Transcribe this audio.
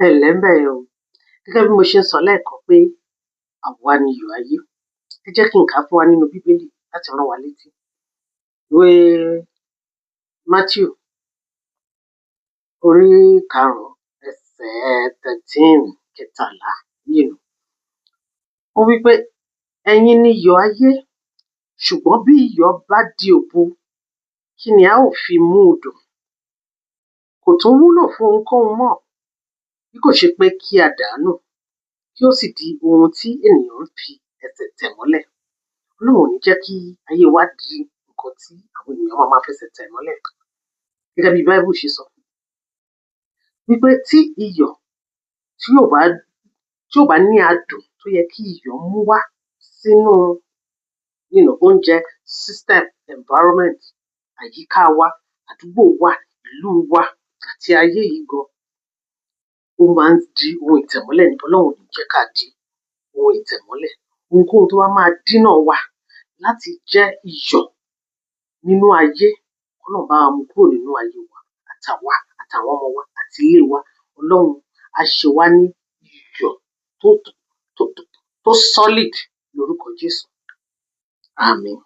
Ẹ ǹlẹ́ ńbẹ̀ yẹn o. Gẹ́gẹ́ bí mo ṣe ń sọ lẹ́ẹ̀kan pé àwa ni iyọ̀ ayé. Ẹ jẹ́ kí n kà á fún wa nínú Bíbélì láti rán wa létí. Ìwé Mátíù orí 5 ẹsẹ̀ 13 yìí. Ó wí pé ẹ̀yin ni iyọ̀ ayé, ṣùgbọ́n bí iyọ̀ bá di òbu, kí ni a ó fi mú un dùn? Kò tún wúlò fún ohunkóhun mọ́ bí kò ṣe pé kí a dà á nù, kí ó sì di ohun tí ènìyàn ń fi ẹsẹ̀ tẹ̀ mọ́lẹ̀. Ọlọ́run ò ní jẹ́ kí ayé wa di nǹkan tí àwọn ènìyàn máa fẹsẹ̀ tẹ̀ mọ́lẹ̀. Gẹ́gẹ́ bí Bible ṣe sọ wípé tí iyọ̀ tí ò bá ní adùn tó yẹ kí iyọ̀ mú wá sínú oúnjẹ, system, environment, àyíká wa, àdúgbò wa, ìlú wa àti ayé yìí gan, ó máa ń di ohun ìtẹ̀mọ́lẹ̀ ni. Ọlọ́run ò ní jẹ́ ká di ohun ìtẹ̀mọ́lẹ̀. Ohunkóhun tó bá máa dínà wa láti jẹ́ iyọ̀ nínú ayé, Ọlọ́run bá wa mú kúrò nínú ayé wa, àtàwa, àtàwọn ọmọ wa, àti ilé wa. Ọlọ́run á ṣe wá ní iyọ̀ tó solid lórúkọ Jésù. Àmín.